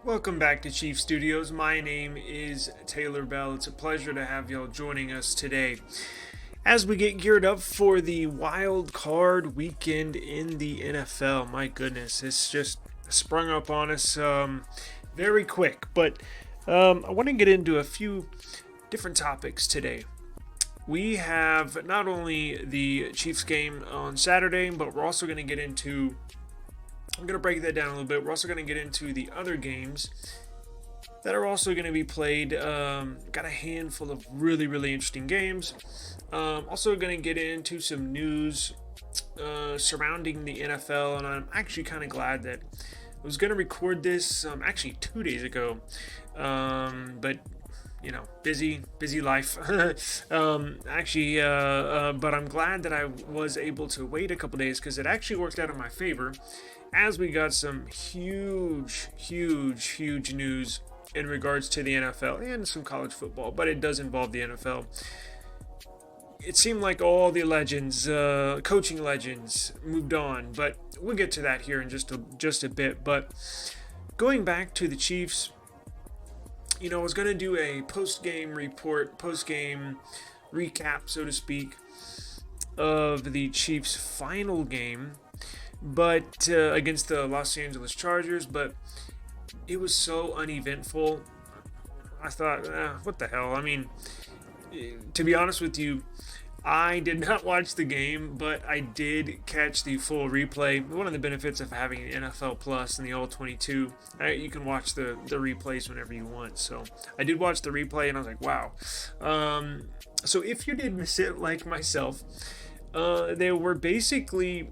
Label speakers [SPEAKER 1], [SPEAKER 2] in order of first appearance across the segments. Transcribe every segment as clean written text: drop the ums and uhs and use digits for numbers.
[SPEAKER 1] Welcome back to Chief Studios. My name is Taylor Bell. It's a pleasure to have y'all joining us today as we get geared up for the wild card weekend in the NFL. My goodness, it's just sprung up on us very quick. But I want to get into a few different topics today. We have not only the Chiefs game on Saturday, but we're also going to get into I'm going to break that down a little bit. We're also going to get into the other games that are also going to be played. Got a handful of really interesting games. Also going to get into some news surrounding the NFL, and I'm actually kind of glad that I was going to record this actually 2 days ago, but busy life. But I'm glad that I was able to wait a couple days because it actually worked out in my favor, as we got some huge news in regards to the NFL and some college football, but it does involve the NFL. It seemed like all the legends, coaching legends, moved on, but we'll get to that here in just a bit. But going back to the Chiefs, I was going to do a post-game report, post-game recap, so to speak, of the Chiefs' final game, but against the Los Angeles Chargers, but it was so uneventful. I thought, what the hell? I mean, to be honest with you, I did not watch the game, but I did catch the full replay. One of the benefits of having NFL Plus and the All 22, you can watch the replays whenever you want. So I did watch the replay, and I was like, wow. So if you did miss it, like myself, they were basically...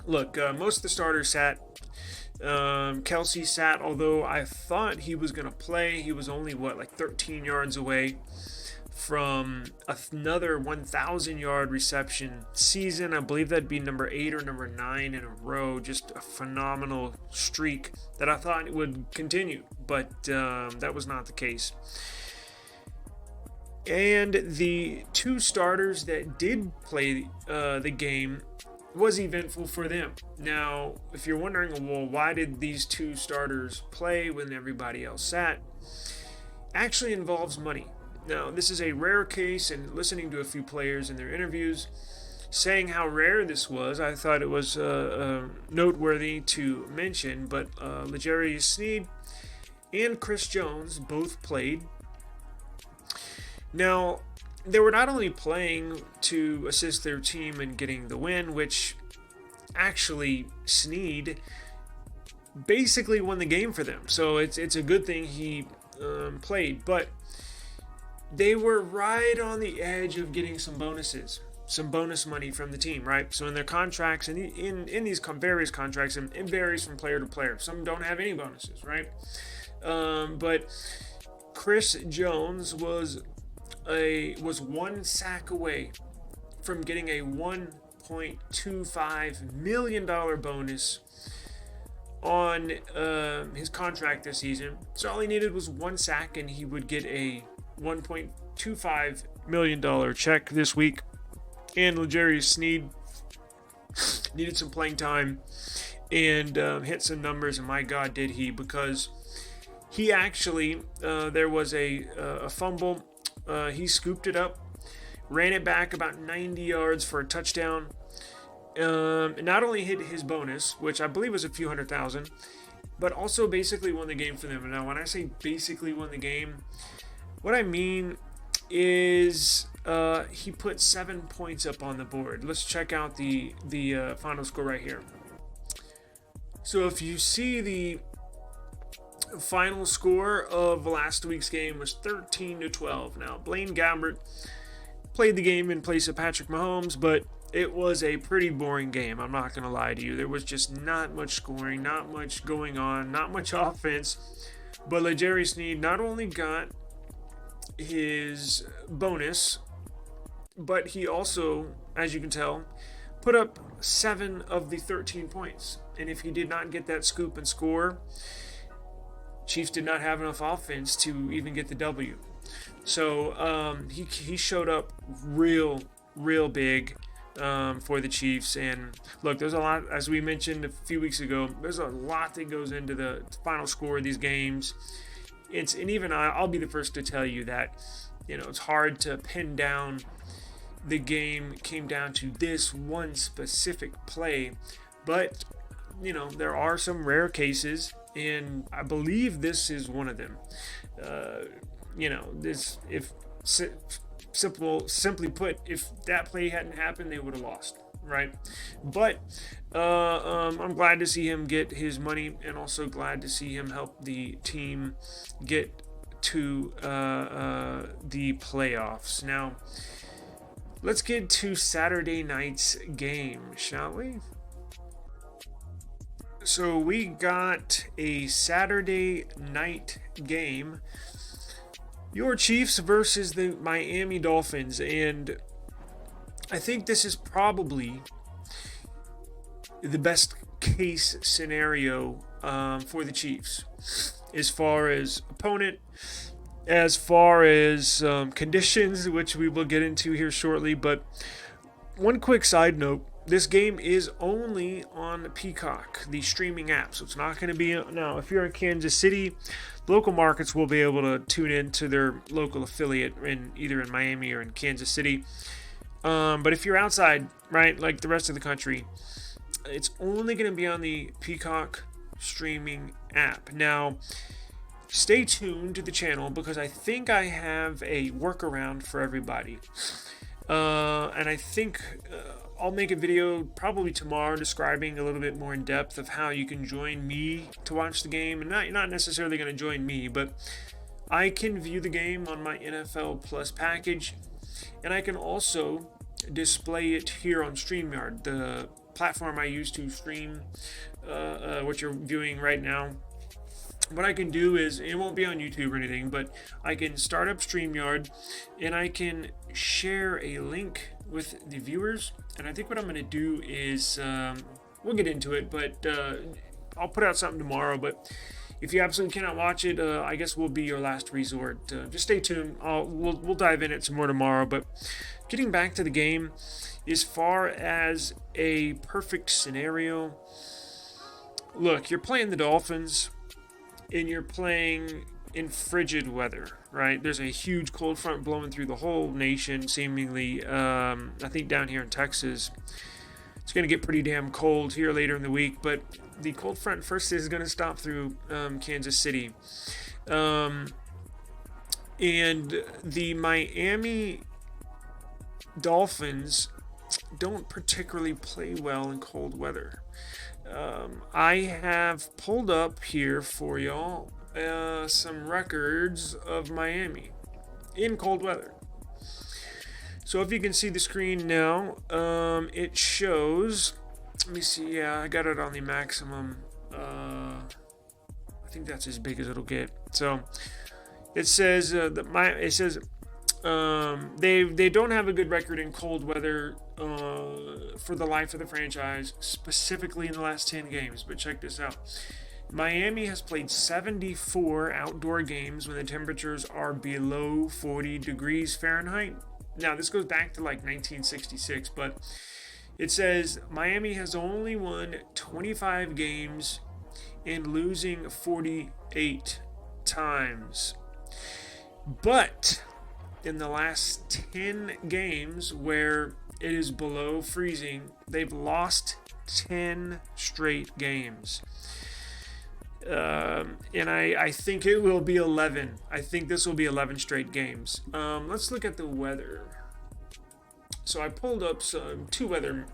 [SPEAKER 1] Look, most of the starters sat. Kelsey sat, although I thought he was going to play. He was only, 13 yards away from another 1,000-yard reception season. I believe that'd be number 8 or number 9 in a row. Just a phenomenal streak that I thought would continue, but that was not the case. And the two starters that did play the game was eventful for them. Now, if you're wondering, well, why did these two starters play when everybody else sat? Actually involves money. Now, this is a rare case, and listening to a few players in their interviews saying how rare this was, I thought it was noteworthy to mention, but L'Jarius Sneed and Chris Jones both played. Now, they were not only playing to assist their team in getting the win, which actually Sneed basically won the game for them. So it's a good thing he played. But they were right on the edge of getting some bonuses, some bonus money from the team, right? So in their contracts, and in these various contracts, and it varies from player to player. Some don't have any bonuses, right? But Chris Jones was one sack away from getting a $1.25 million bonus on his contract this season. So all he needed was one sack, and he would get a $1.25 million check this week. And L'Jarius Sneed needed some playing time and hit some numbers, and my God, did he, because he actually, there was a fumble. He scooped it up, ran it back about 90 yards for a touchdown. Not only hit his bonus, which I believe was a few $100,000, but also basically won the game for them. And now, when I say basically won the game, what I mean is he put 7 points up on the board. Let's check out the final score right here. So if you see the final score of last week's game was 13-12. Now, Blaine Gabbert played the game in place of Patrick Mahomes, but it was a pretty boring game. I'm not going to lie to you. There was just not much scoring, not much going on, not much offense. But L'Jarius Sneed not only got his bonus, but he also, as you can tell, put up 7 of the 13 points. And if he did not get that scoop and score, Chiefs did not have enough offense to even get the W. So he showed up real big for the Chiefs. And look, there's a lot, as we mentioned a few weeks ago, there's a lot that goes into the final score of these games. And even I'll be the first to tell you that, it's hard to pin down the game came down to this one specific play. But, there are some rare cases, and I believe this is one of them. Simply put, if that play hadn't happened, they would have lost, right? But I'm glad to see him get his money, and also glad to see him help the team get to the playoffs. Now, let's get to Saturday night's game, shall we? So we got a Saturday night game. Your Chiefs versus the Miami Dolphins. And I think this is probably the best case scenario for the Chiefs. As far as opponent, as far as conditions, which we will get into here shortly. But one quick side note. This game is only on Peacock, the streaming app. So it's not going to be... Now, if you're in Kansas City, local markets will be able to tune in to their local affiliate either in Miami or in Kansas City. But if you're outside, right, like the rest of the country, it's only going to be on the Peacock streaming app. Now, stay tuned to the channel because I think I have a workaround for everybody. And I think... I'll make a video probably tomorrow describing a little bit more in depth of how you can join me to watch the game. And you're not necessarily going to join me, but I can view the game on my NFL Plus package. And I can also display it here on StreamYard, the platform I use to stream what you're viewing right now. What I can do is, it won't be on YouTube or anything, but I can start up StreamYard and I can share a link with the viewers. And I think what I'm going to do is, we'll get into it, but I'll put out something tomorrow. But if you absolutely cannot watch it, I guess we'll be your last resort. Just stay tuned. We'll dive in it some more tomorrow. But getting back to the game, as far as a perfect scenario, look, you're playing the Dolphins, and you're playing in frigid weather, right? There's a huge cold front blowing through the whole nation, seemingly. I think down here in Texas, it's going to get pretty damn cold here later in the week, but the cold front first is going to stop through Kansas City. And the Miami Dolphins don't particularly play well in cold weather. I have pulled up here for y'all some records of Miami in cold weather. So if you can see the screen now, it shows, let me see, yeah, I got it on the maximum. I think that's as big as it'll get. So it says they don't have a good record in cold weather for the life of the franchise, specifically in the last 10 games. But check this out. Miami has played 74 outdoor games when the temperatures are below 40 degrees Fahrenheit. Now, this goes back to like 1966, but it says Miami has only won 25 games and losing 48 times. But in the last 10 games where it is below freezing, they've lost 10 straight games. And I think it will be 11. I think this will be 11 straight games. Let's look at the weather. So I pulled up two weather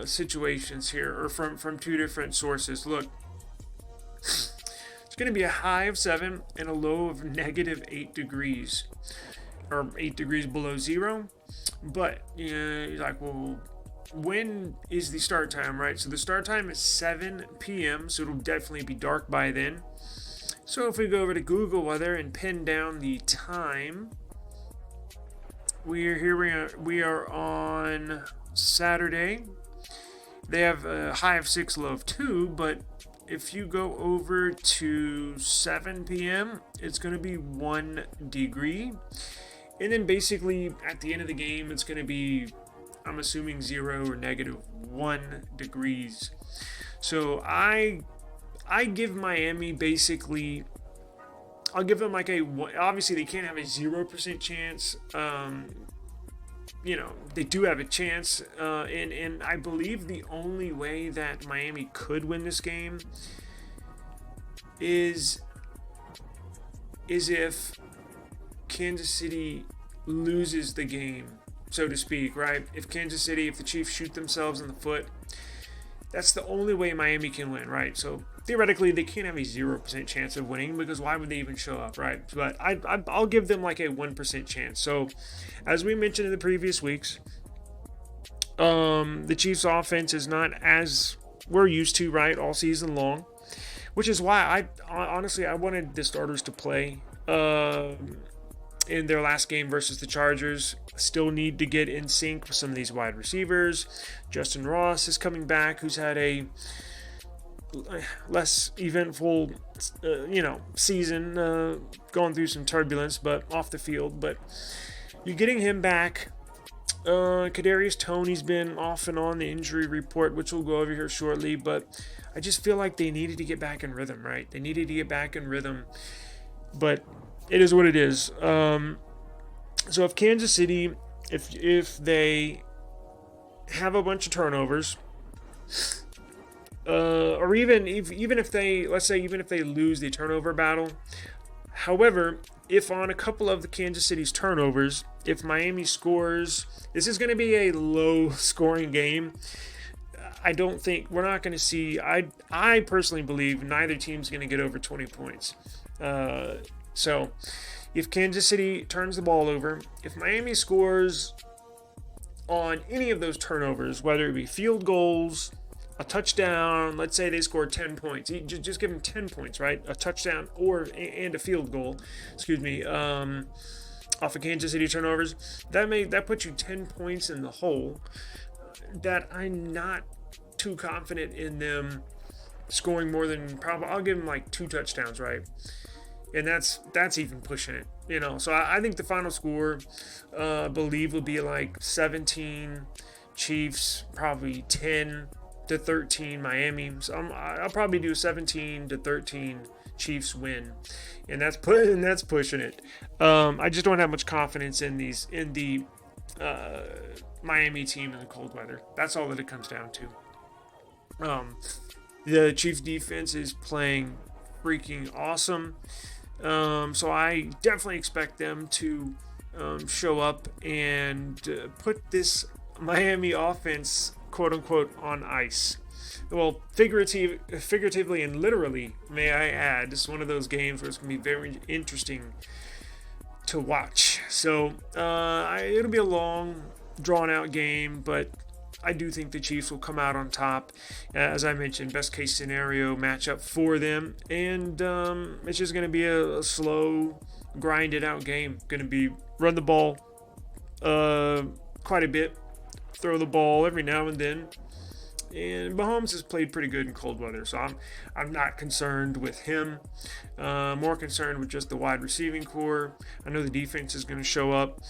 [SPEAKER 1] situations here, or from two different sources. Look, it's going to be a high of 7 and a low of -8 degrees, or 8 degrees below zero. But you're like, well, when is the start time, right? So the start time is 7 p.m., so it'll definitely be dark by then. So if we go over to Google Weather and pin down the time, we are on Saturday. They have a high of 6, low of 2, but if you go over to 7 p.m., it's going to be 1 degree. And then basically at the end of the game, it's going to be, I'm assuming, 0 or -1 degrees. So I give Miami basically, I'll give them like obviously they can't have a 0% chance. They do have a chance, and I believe the only way that Miami could win this game is if Kansas City loses the game, so to speak, right? If the Chiefs shoot themselves in the foot, that's the only way Miami can win, right? So theoretically, they can't have a 0% chance of winning, because why would they even show up, right? But I'll give them like a 1% chance. So as we mentioned in the previous weeks, the Chiefs offense is not as we're used to, right, all season long, which is why I wanted the starters to play in their last game versus the Chargers. Still need to get in sync with some of these wide receivers. Justin Ross is coming back, who's had a less eventful season, going through some turbulence but off the field, but you're getting him back. Kadarius Toney's been off and on the injury report, which we'll go over here shortly, but I just feel like they needed to get back in rhythm, right? They needed to get back in rhythm, but it is what it is. So if Kansas City, if they have a bunch of turnovers, or even if they, let's say, even if they lose the turnover battle, however, if on a couple of the Kansas City's turnovers, if Miami scores, this is going to be a low-scoring game. I don't think we're not going to see. I personally believe neither team's going to get over 20 points. So if Kansas City turns the ball over, if Miami scores on any of those turnovers, whether it be field goals, a touchdown, let's say they score 10 points. Just give them 10 points, right? A touchdown and a field goal, off of Kansas City turnovers. That puts you 10 points in the hole. That I'm not too confident in them scoring more than probably. I'll give them like 2 touchdowns, right? And that's even pushing it, So I think the final score, believe, will be like 17 Chiefs, probably 10-13 Miami. So I'll probably do 17-13 Chiefs win, and that's pushing it. I just don't have much confidence in the Miami team in the cold weather. That's all that it comes down to. The Chiefs defense is playing freaking awesome. So I definitely expect them to show up and put this Miami offense, quote unquote, on ice. Well, figuratively and literally, may I add. This is one of those games where it's going to be very interesting to watch. So it'll be a long, drawn-out game, but I do think the Chiefs will come out on top. As I mentioned, best case scenario matchup for them, and it's just going to be a slow, grinded out game. Going to be run the ball quite a bit, throw the ball every now and then. And Mahomes has played pretty good in cold weather, so I'm not concerned with him. More concerned with just the wide receiving core. I know the defense is going to show up,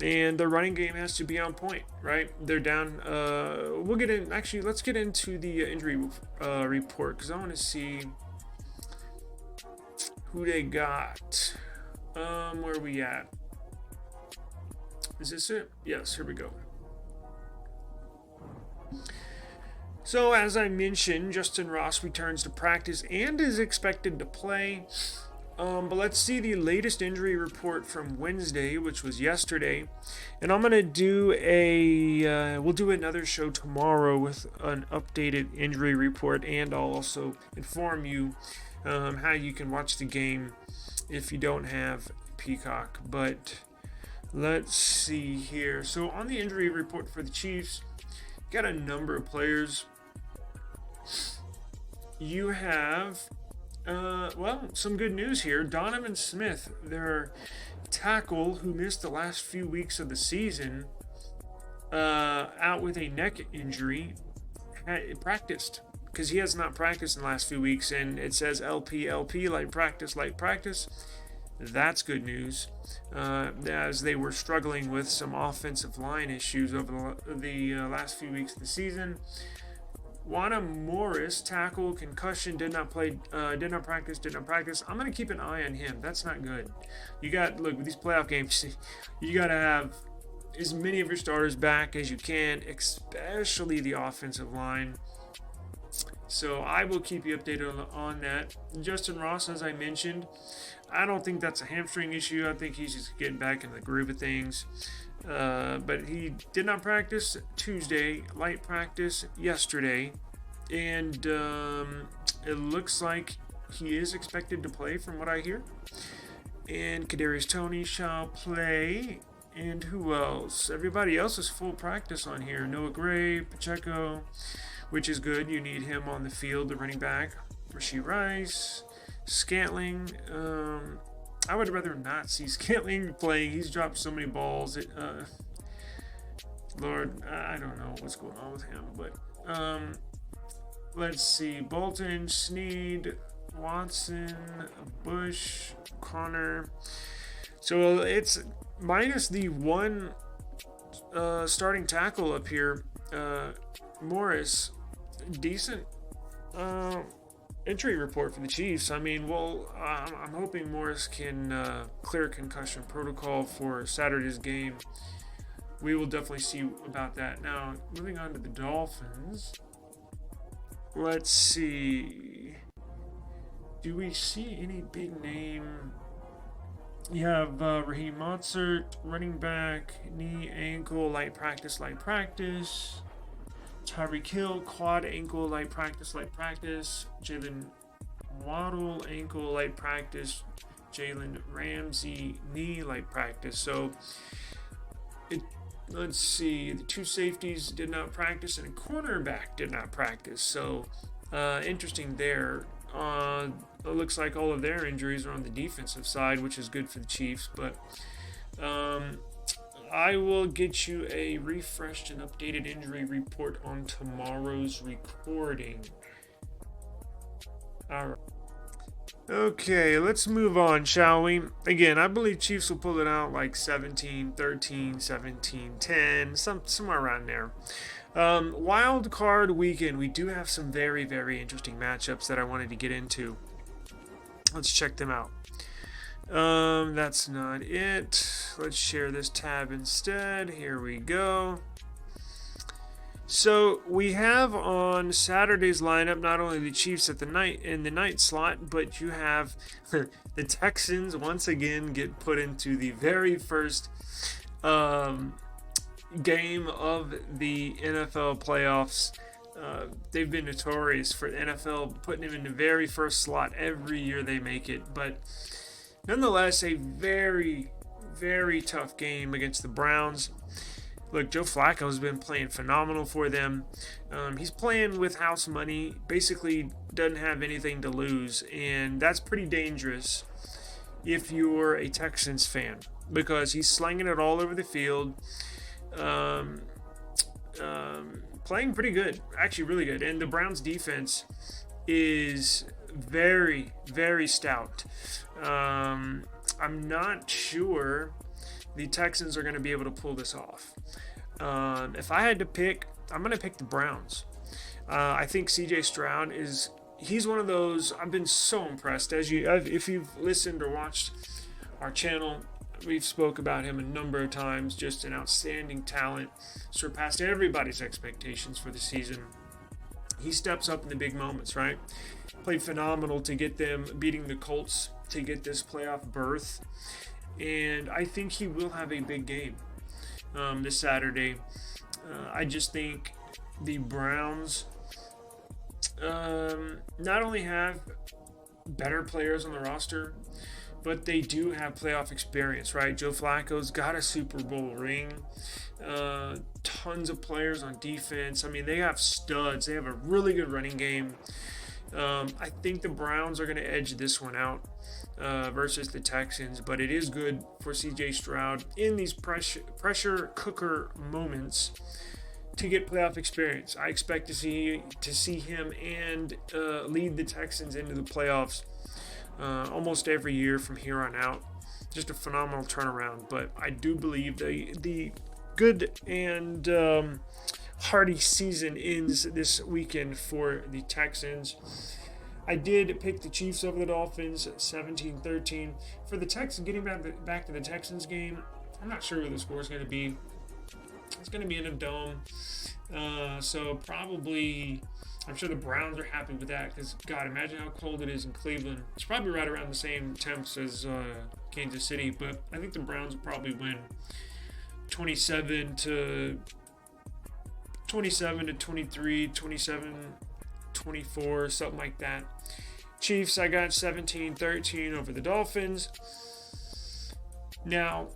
[SPEAKER 1] and the running game has to be on point, right? They're down. We'll get in. Actually, let's get into the injury report, because I want to see who they got. Where are we at? Is this it? Yes, here we go. So, as I mentioned, Justin Ross returns to practice and is expected to play. But let's see the latest injury report from Wednesday, which was yesterday. And I'm going to do we'll do another show tomorrow with an updated injury report. And I'll also inform you how you can watch the game if you don't have Peacock. But let's see here. So, on the injury report for the Chiefs, got a number of players. You have, some good news here. Donovan Smith, their tackle who missed the last few weeks of the season, out with a neck injury, practiced, because he has not practiced in the last few weeks, and it says LP, light practice. That's good news, as they were struggling with some offensive line issues over the last few weeks of the season. Wanda Morris, tackle, concussion, did not practice. I'm going to keep an eye on him. That's not good. Look, with these playoff games, you got to have as many of your starters back as you can, especially the offensive line. So I will keep you updated on that. Justin Ross, as I mentioned, I don't think that's a hamstring issue. I think he's just getting back in the groove of things. But he did not practice Tuesday, light practice yesterday, and it looks like he is expected to play from what I hear. And Kadarius Toney shall play. And who else? Everybody else is full practice on here. Noah Gray, Pacheco, which is good. You need him on the field, the running back. Rashee Rice, Scantling. I would rather not see Scantling playing. He's dropped so many balls. Lord, I don't know what's going on with him. But let's see. Bolton, Snead, Watson, Bush, Connor. So it's minus the one starting tackle up here. Morris, decent injury report for the Chiefs. I mean, well, I'm hoping Morris can clear concussion protocol for Saturday's game. We will definitely see about that. Now, moving on to the Dolphins. Let's see. Do we see any big name? You have Raheem Mostert, running back, knee, ankle, light practice. Tyreek Hill, quad, ankle, light practice. Jalen Waddle, ankle, light practice. Jalen Ramsey, knee, light practice. So, let's see. The two safeties did not practice, and a cornerback did not practice. So, interesting there. It looks like all of their injuries are on the defensive side, which is good for the Chiefs. But I will get you a refreshed and updated injury report on tomorrow's recording. All right. Okay, let's move on, shall we? Again, I believe Chiefs will pull it out like 17-13, 17-10, somewhere around there. Wild card weekend, we do have some very, very interesting matchups that I wanted to get into. Let's check them out. That's not it. Let's share this tab instead. Here we go. So we have on Saturday's lineup not only the Chiefs in the night slot, but you have the Texans once again get put into the very first game of the NFL playoffs. They've been notorious for the NFL putting them in the very first slot every year they make it, but nonetheless, a very, very tough game against the Browns. Look, Joe Flacco's been playing phenomenal for them. He's playing with house money, basically doesn't have anything to lose, and that's pretty dangerous if you're a Texans fan, because he's slinging it all over the field. Playing pretty good, actually really good. And the Browns defense is very, very stout. I'm not sure the Texans are going to be able to pull this off. If I had to pick, I'm going to pick the Browns. I think CJ Stroud he's one of those, I've been so impressed. If you've listened or watched our channel, we've spoke about him a number of times. Just an outstanding talent, surpassed everybody's expectations for the season. He steps up in the big moments, right? Played phenomenal to get them beating the Colts to get this playoff berth. And I think he will have a big game this Saturday. I just think the Browns not only have better players on the roster, but they do have playoff experience, right? Joe Flacco's got a Super Bowl ring. Tons of players on defense. I mean, they have studs. They have a really good running game. I think the Browns are going to edge this one out versus the Texans, but it is good for CJ Stroud in these pressure cooker moments to get playoff experience. I expect to see him and lead the Texans into the playoffs almost every year from here on out. just a phenomenal turnaround. But I do believe the good and hearty season ends this weekend for the Texans. I did pick the Chiefs over the Dolphins, 17-13. For the Texans, getting back to the Texans game, I'm not sure what the score is going to be. It's going to be in a dome. So probably, I'm sure the Browns are happy with that because, God, imagine how cold it is in Cleveland. It's probably right around the same temps as Kansas City, but I think the Browns will probably win 27 to 23, 27-24, something like that. Chiefs, I got 17-13 over the Dolphins. Now,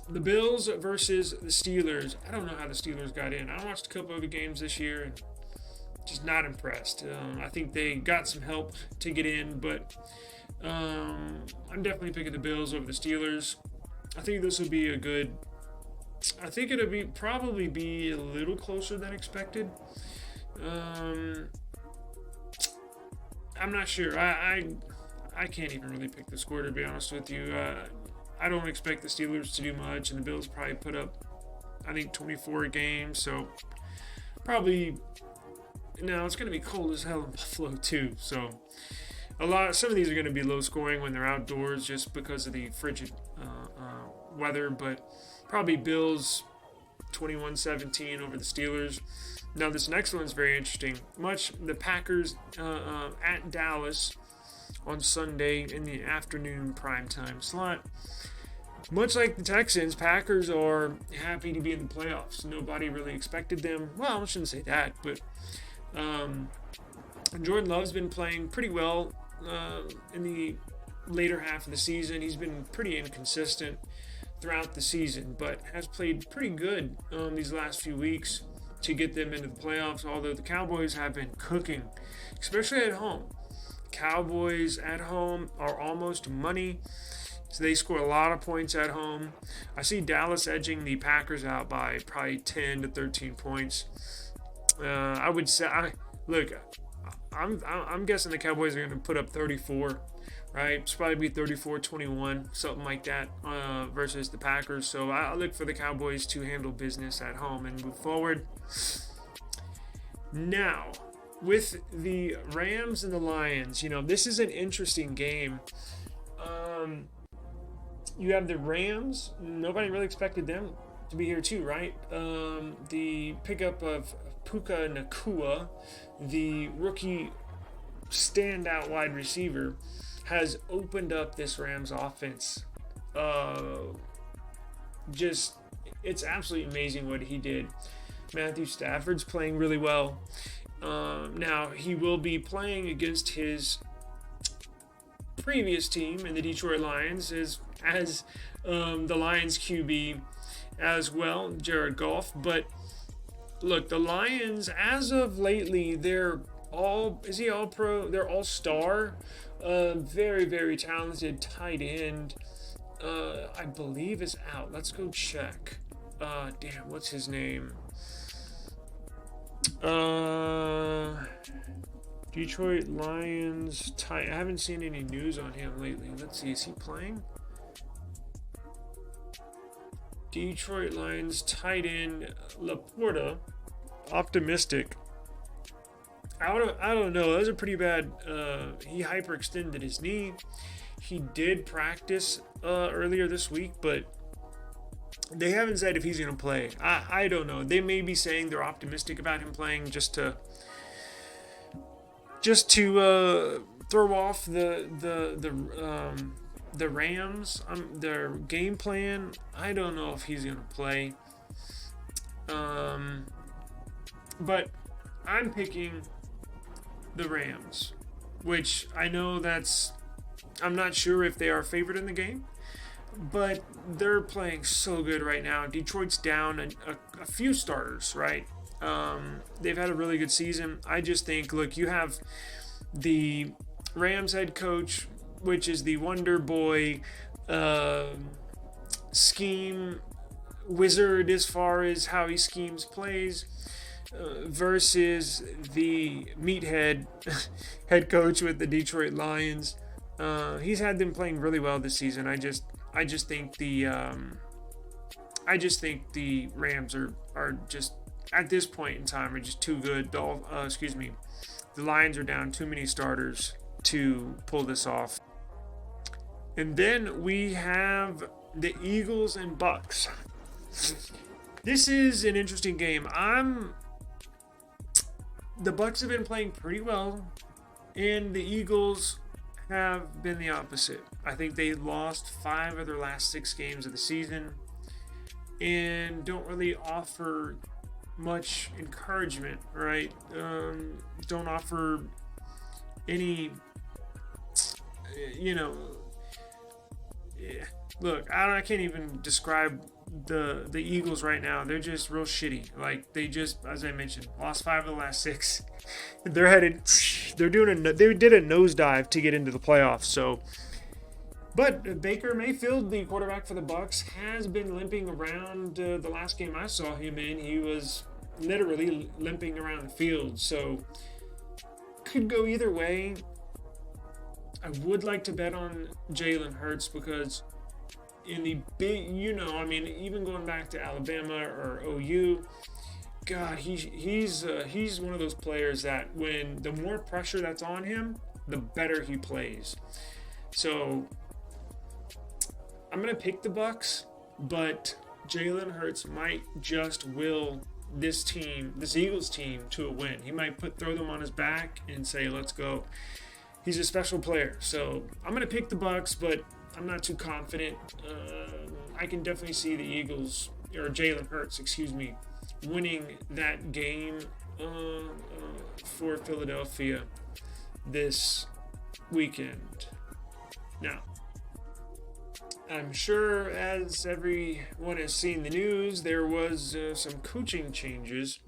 [SPEAKER 1] the Bills versus the Steelers. I don't know how the Steelers got in. I watched a couple of the games this year and just not impressed. I think they got some help to get in, but I'm definitely picking the Bills over the Steelers. I think this will be I think it'll probably be a little closer than expected. I'm not sure. I can't even really pick the score, to be honest with you. I don't expect the Steelers to do much, and the Bills probably put up, I think, 24 a game. So probably, it's going to be cold as hell in Buffalo too. So some of these are going to be low scoring when they're outdoors, just because of the frigid weather. But probably Bills 21-17 over the Steelers. Now, this next one's very interesting. The Packers at Dallas on Sunday in the afternoon primetime slot. Much like the Texans, Packers are happy to be in the playoffs. Nobody really expected them. Well, I shouldn't say that, but Jordan Love's been playing pretty well in the later half of the season. He's been pretty inconsistent throughout the season, but has played pretty good these last few weeks to get them into the playoffs, although the Cowboys have been cooking, especially at home. Cowboys at home are almost money, so they score a lot of points at home. I see Dallas edging the Packers out by probably 10 to 13 points. I would say, I'm guessing the Cowboys are going to put up 34, right? It's probably be 34-21, something like that, versus the Packers. So I look for the Cowboys to handle business at home and move forward. Now, with the Rams and the Lions, this is an interesting game. You have the Rams. Nobody really expected them to be here too, right? The pickup of Puka Nacua, the rookie standout wide receiver, has opened up this Rams offense. It's absolutely amazing what he did. Matthew Stafford's playing really well. Now, he will be playing against his previous team in the Detroit Lions as the Lions QB as well, Jared Goff. But look, the Lions, as of lately, they're all pro? They're all star. Very, very talented tight end. I believe is out. Let's go check. What's his name? Detroit Lions tight. I haven't seen any news on him lately. Let's see. Is he playing? Detroit Lions tight end Laporta. Optimistic. I don't know. That was a pretty bad. He hyperextended his knee. He did practice earlier this week, but they haven't said if he's going to play. I don't know. They may be saying they're optimistic about him playing just to throw off the Rams, their game plan. I don't know if he's going to play. But I'm picking the Rams, which I know I'm not sure if they are favored in the game, but they're playing so good right now. Detroit's down a few starters, right? They've had a really good season. I just think, look, you have the Rams head coach, which is the Wonder Boy scheme wizard as far as how he schemes plays, versus the meathead head coach with the Detroit Lions. He's had them playing really well this season. I just think the Rams are just at this point in time are just too good. The Lions are down too many starters to pull this off. And then we have the Eagles and Bucks. This is an interesting game. The Bucks have been playing pretty well, and the Eagles have been the opposite. I think they lost 5 of their last 6 games of the season and don't really offer much encouragement, right? Don't offer any, look, I can't even describe the Eagles right now. They're just real shitty. Like, they just, as I mentioned, lost 5 of the last 6. They did a nosedive to get into the playoffs. So, but Baker Mayfield, the quarterback for the Bucks, has been limping around. The last game I saw him in, he was literally limping around the field. So, could go either way. I would like to bet on Jalen Hurts because in the big, even going back to Alabama or OU, God, he's one of those players that when the more pressure that's on him, the better he plays. So I'm gonna pick the Bucks, but Jalen Hurts might just will this Eagles team, to a win. He might throw them on his back and say, "Let's go." He's a special player, so I'm gonna pick the Bucks, but I'm not too confident. I can definitely see the Eagles, or Jalen Hurts, winning that game for Philadelphia this weekend. Now, I'm sure as everyone has seen the news, there was some coaching changes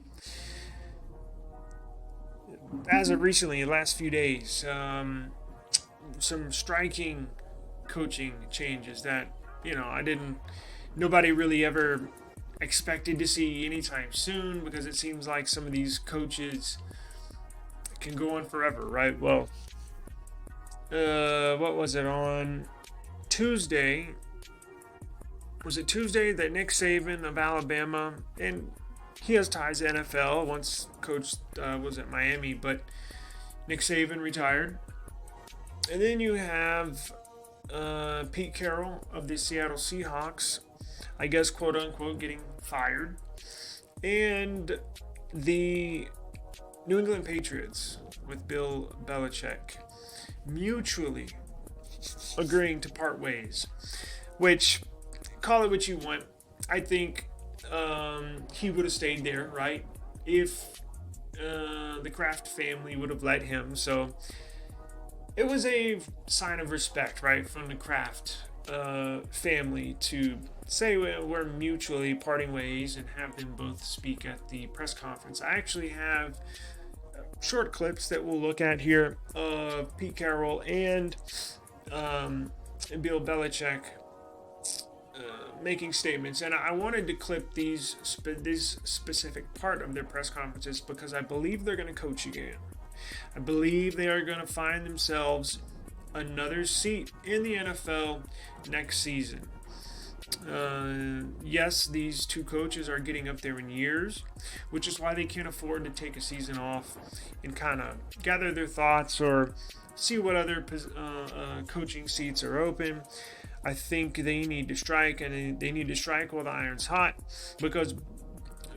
[SPEAKER 1] as of recently, the last few days. Some striking coaching changes that nobody really ever expected to see anytime soon, because it seems like some of these coaches can go on forever, right? Well, what was it on Tuesday? Was it Tuesday that Nick Saban of Alabama, and he has ties to NFL, once coached was at Miami, but Nick Saban retired. And then you have Pete Carroll of the Seattle Seahawks, I guess, quote unquote, getting fired. And the New England Patriots with Bill Belichick mutually agreeing to part ways, which, call it what you want. I think he would have stayed there, right, if the Kraft family would have let him. So it was a sign of respect, right, from the Kraft family to say we're mutually parting ways and have them both speak at the press conference. I actually have short clips that we'll look at here of Pete Carroll and Bill Belichick making statements, and I wanted to clip this specific part of their press conferences because I believe they're going to coach again. I believe they are going to find themselves another seat in the NFL next season. Yes, these two coaches are getting up there in years, which is why they can't afford to take a season off and kind of gather their thoughts or see what other coaching seats are open. I think they need to strike, and they need to strike while the iron's hot, because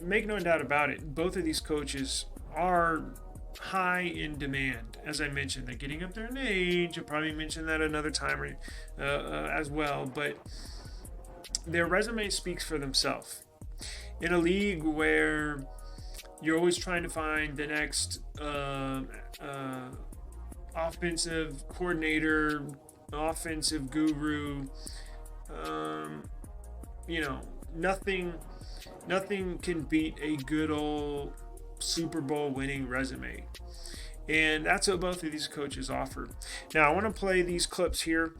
[SPEAKER 1] make no doubt about it, both of these coaches are high in demand. As I mentioned, they're getting up there in age. I'll probably mention that another time as well, but their resume speaks for themselves. In a league where you're always trying to find the next offensive coordinator, offensive guru, nothing can beat a good old Super Bowl winning resume. And that's what both of these coaches offer. Now, I want to play these clips here,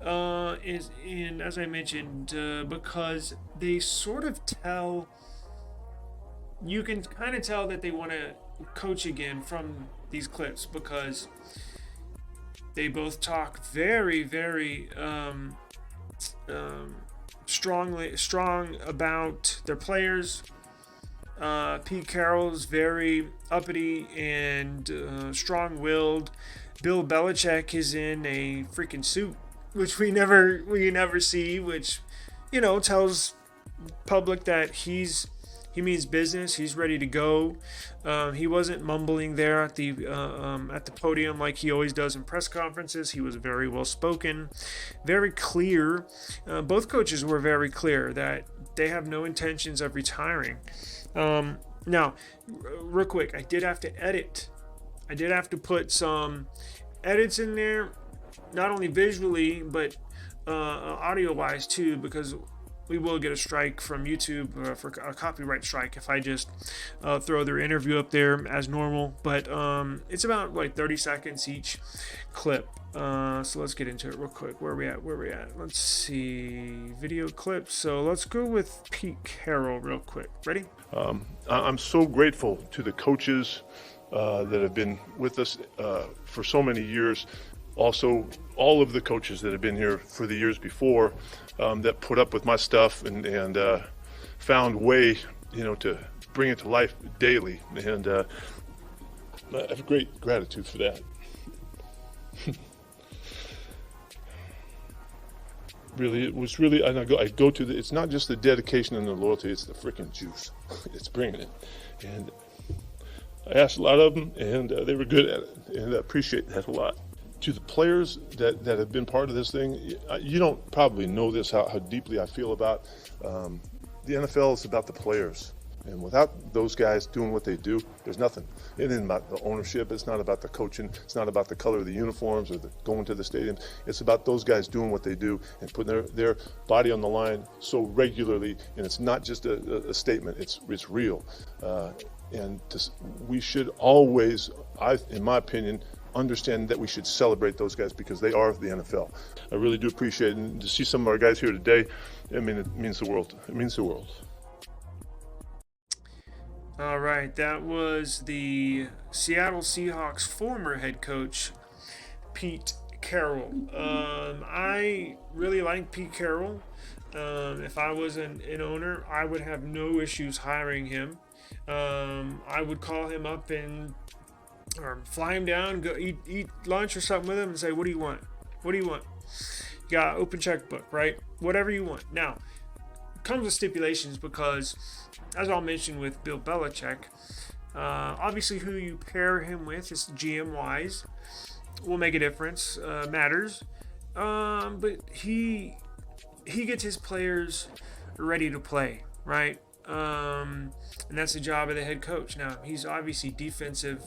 [SPEAKER 1] and as I mentioned, because they sort of you can kind of tell that they want to coach again from these clips, because they both talk very, very strong about their players. Pete Carroll's very uppity and strong-willed. Bill Belichick is in a freaking suit, which we never see, which tells public that he means business. He's ready to go. He wasn't mumbling there at the podium like he always does in press conferences. He was very well spoken, very clear. Both coaches were very clear that they have no intentions of retiring. Now, real quick, I did have to edit. I did have to put some edits in there, not only visually but audio-wise too, because we will get a strike from YouTube for a copyright strike if I just throw their interview up there as normal. But it's about like 30 seconds each clip. So let's get into it real quick. Where are we at? Let's see. Video clips. So let's go with Pete Carroll real quick. Ready?
[SPEAKER 2] I'm so grateful to the coaches that have been with us for so many years. Also, all of the coaches that have been here for the years before that put up with my stuff and found way, to bring it to life daily. And I have great gratitude for that. Really, it was really, and I go to it's not just the dedication and the loyalty, it's the freaking juice. It's bringing it. And I asked a lot of them, and they were good at it, and I appreciate that a lot. To the players that have been part of this thing, you don't probably know this, how deeply I feel about the NFL is about the players. And without those guys doing what they do, there's nothing. It isn't about the ownership. It's not about the coaching. It's not about the color of the uniforms or going to the stadiums. It's about those guys doing what they do and putting their body on the line so regularly. And it's not just a statement. It's real. We should always, in my opinion, understand that we should celebrate those guys because they are the NFL. I really do appreciate it. And to see some of our guys here today, it means the world. It means the world.
[SPEAKER 1] All right, that was the Seattle Seahawks former head coach, Pete Carroll. I really like Pete Carroll. If I was an owner, I would have no issues hiring him. I would call him up or fly him down, go eat lunch or something with him and say, what do you want? What do you want? You got open checkbook, right? Whatever you want. Now, it comes with stipulations because, as I'll mention with Bill Belichick, obviously who you pair him with is GM-wise will make a difference, matters. But he gets his players ready to play, right? And that's the job of the head coach. Now, he's obviously defensive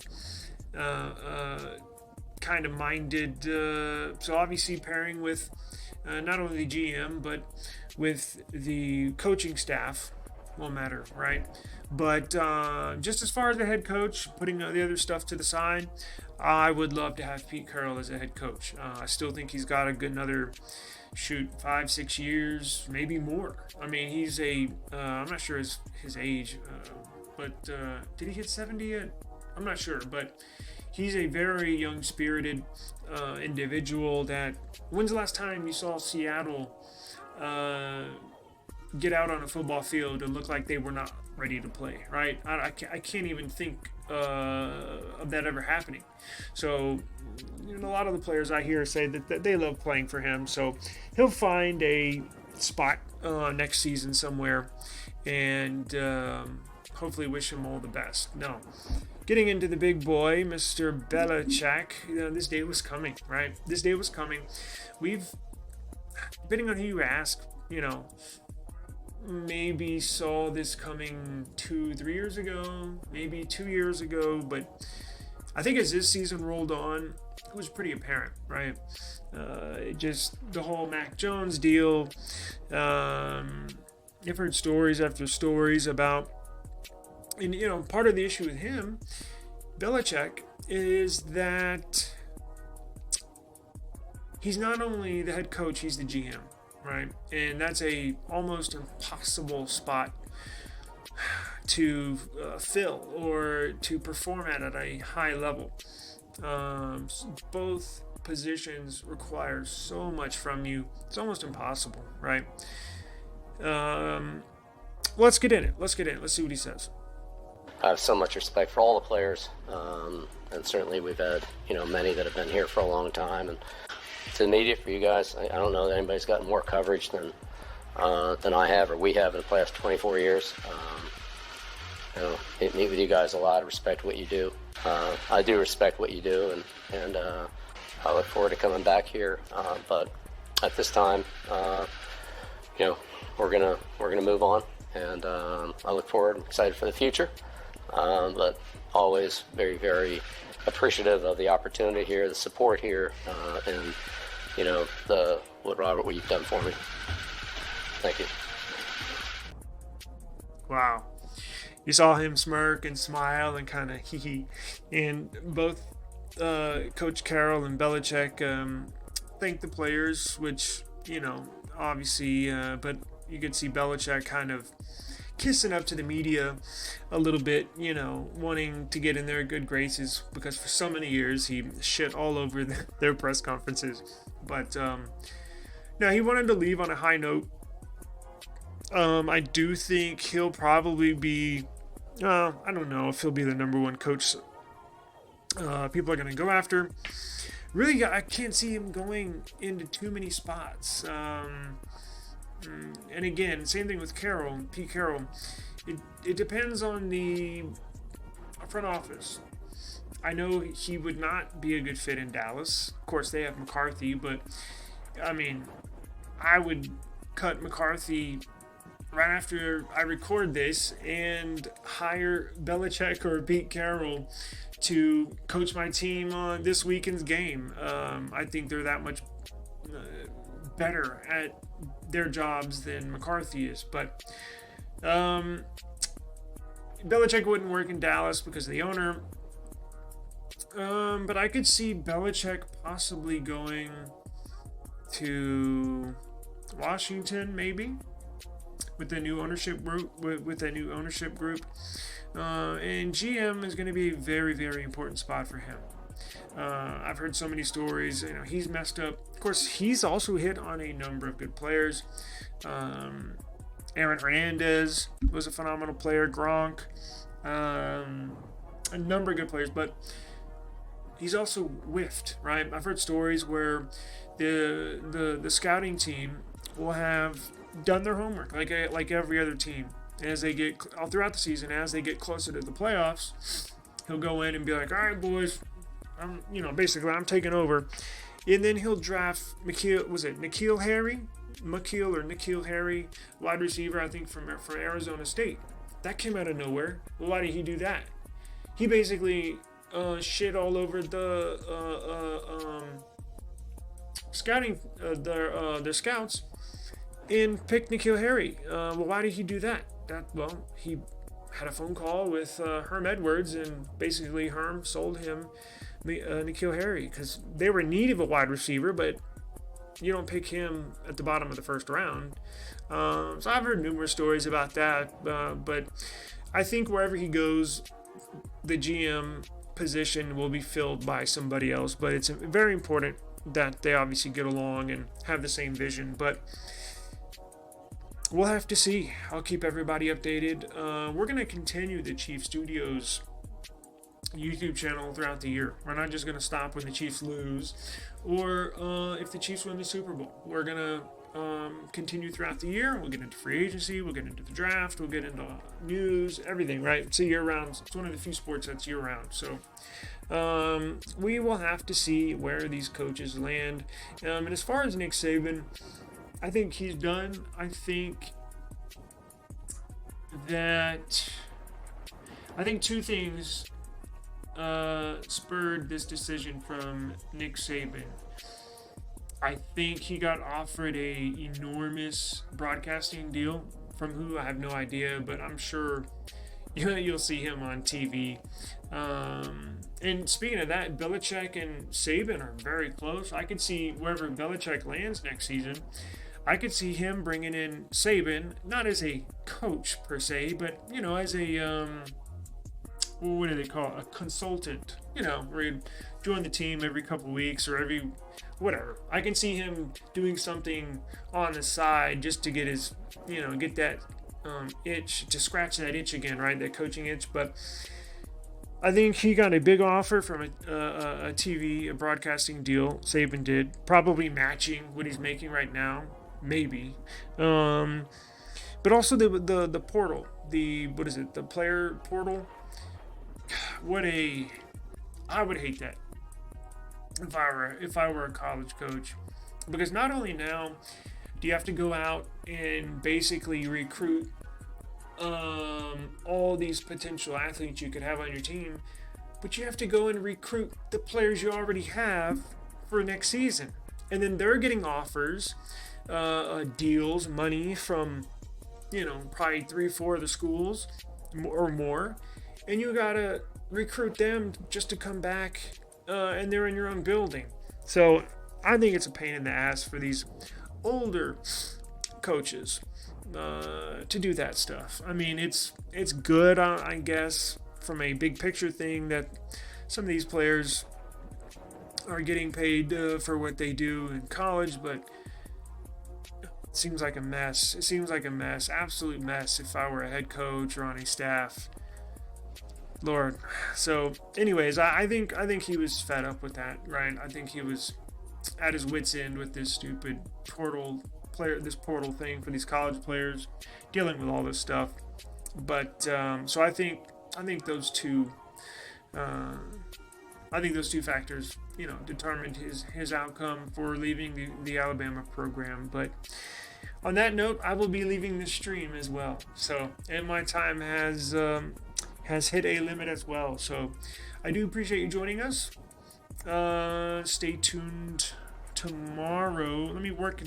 [SPEAKER 1] kind of minded, so obviously pairing with not only the GM but with the coaching staff will matter, right? But just as far as the head coach, putting the other stuff to the side, I would love to have Pete Carroll as a head coach. I still think he's got a good another 5-6 years, maybe more. I mean, he's I'm not sure his age, but did he hit 70 yet? I'm not sure, but he's a very young-spirited individual that, when's the last time you saw Seattle get out on a football field and look like they were not ready to play, right? I can't even think of that ever happening. So, a lot of the players I hear say that they love playing for him. So he'll find a spot next season somewhere, and hopefully wish him all the best. Now, getting into the big boy, Mr. Belichick, this day was coming, right? This day was coming. Depending on who you ask, maybe saw this coming 2-3 years ago, maybe 2 years ago, but I think as this season rolled on, it was pretty apparent, right? Just the whole Mac Jones deal. I've heard stories after stories about, and part of the issue with him, Belichick, is that he's not only the head coach, he's the GM. Right, and that's a almost impossible spot to fill or to perform at a high level. Both positions require so much from you. It's almost impossible, right? Let's get in it. Let's see what he says.
[SPEAKER 3] I have so much respect for all the players, and certainly we've had many that have been here for a long time. And to the media, for you guys, I don't know that anybody's gotten more coverage than I have or we have in the past 24 years. I meet with you guys a lot. I respect what you do. I do respect what you do, and I look forward to coming back here. But at this time, we're gonna move on, and I look forward. I'm excited for the future, but always very, very appreciative of the opportunity here, the support here, and what you've done for me. Thank you.
[SPEAKER 1] Wow. You saw him smirk and smile and kind of hee. And both Coach Carroll and Belichick thanked the players, which, obviously, but you could see Belichick kind of kissing up to the media a little bit, wanting to get in their good graces because for so many years he shit all over their press conferences. But no, he wanted to leave on a high note. I do think he'll probably be, I don't know if he'll be the number one coach people are going to go after. Really, I can't see him going into too many spots. And again, same thing with Pete Carroll. It depends on the front office. I know he would not be a good fit in Dallas. Of course, they have McCarthy, but, I would cut McCarthy right after I record this and hire Belichick or Pete Carroll to coach my team on this weekend's game. I think they're that much better at their jobs than McCarthy is. But Belichick wouldn't work in Dallas because of the owner. But I could see Belichick possibly going to Washington, maybe, with the new ownership group. And GM is going to be a very, very important spot for him. I've heard so many stories. He's messed up. Of course, he's also hit on a number of good players. Aaron Hernandez was a phenomenal player. Gronk, a number of good players, but he's also whiffed. Right? I've heard stories where the scouting team will have done their homework like every other team. As they get all throughout the season, as they get closer to the playoffs, he'll go in and be like, "All right, boys, I'm taking over," and then he'll draft N'Keal Harry, wide receiver, I think from Arizona State. That came out of nowhere. Well, why did he do that? He basically shit all over the scouting their scouts and picked N'Keal Harry. Well, why did he do that? He had a phone call with Herm Edwards, and basically Herm sold him N'Keal Harry because they were in need of a wide receiver, but you don't pick him at the bottom of the first round. So I've heard numerous stories about that, but I think wherever he goes, the GM position will be filled by somebody else. But it's very important that they obviously get along and have the same vision. But we'll have to see. I'll keep everybody updated. We're going to continue the Chief Studios YouTube channel throughout the year. We're not just going to stop when the Chiefs lose or if the Chiefs win the Super Bowl. We're going to continue throughout the year. We'll get into free agency. We'll get into the draft. We'll get into news, everything, right? It's a year-round. It's one of the few sports that's year-round. So we will have to see where these coaches land. And as far as Nick Saban, I think he's done. I think two things spurred this decision from Nick Saban. I think he got offered a enormous broadcasting deal from who, I have no idea, but I'm sure you'll see him on TV. And speaking of that, Belichick and Saban are very close. I could see wherever Belichick lands next season, I could see him bringing in Saban, not as a coach per se, but, as a, what do they call it? A consultant, where he'd join the team every couple weeks or every whatever. I can see him doing something on the side just to get his, get that itch, to scratch that itch again, right? That coaching itch. But I think he got a big offer from a broadcasting deal. Saban did, probably matching what he's making right now, maybe. But also the portal, the player portal. I would hate that if I were a college coach, because not only now do you have to go out and basically recruit all these potential athletes you could have on your team, but you have to go and recruit the players you already have for next season. And then they're getting offers, deals, money from, probably 3-4 of the schools or more. And you got to recruit them just to come back, and they're in your own building. So I think it's a pain in the ass for these older coaches to do that stuff. I mean, it's good, I guess, from a big picture thing, that some of these players are getting paid for what they do in college, but it seems like a mess. It seems like a mess, absolute mess, if I were a head coach or on a staff. Lord. So anyways, I think he was fed up with that, right? I think he was at his wit's end with this stupid portal thing for these college players, dealing with all this stuff. But so I think those two factors, determined his outcome for leaving the Alabama program. But on that note, I will be leaving the stream as well. So, and my time has hit a limit as well. So I do appreciate you joining us. Stay tuned tomorrow. Let me work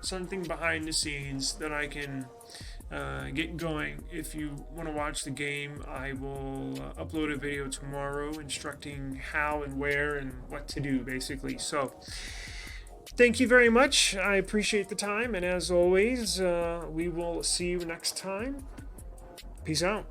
[SPEAKER 1] something behind the scenes that I can get going. If you want to watch the game, I will upload a video tomorrow instructing how and where and what to do, basically. So thank you very much. I appreciate the time, and as always, we will see you next time. Peace out.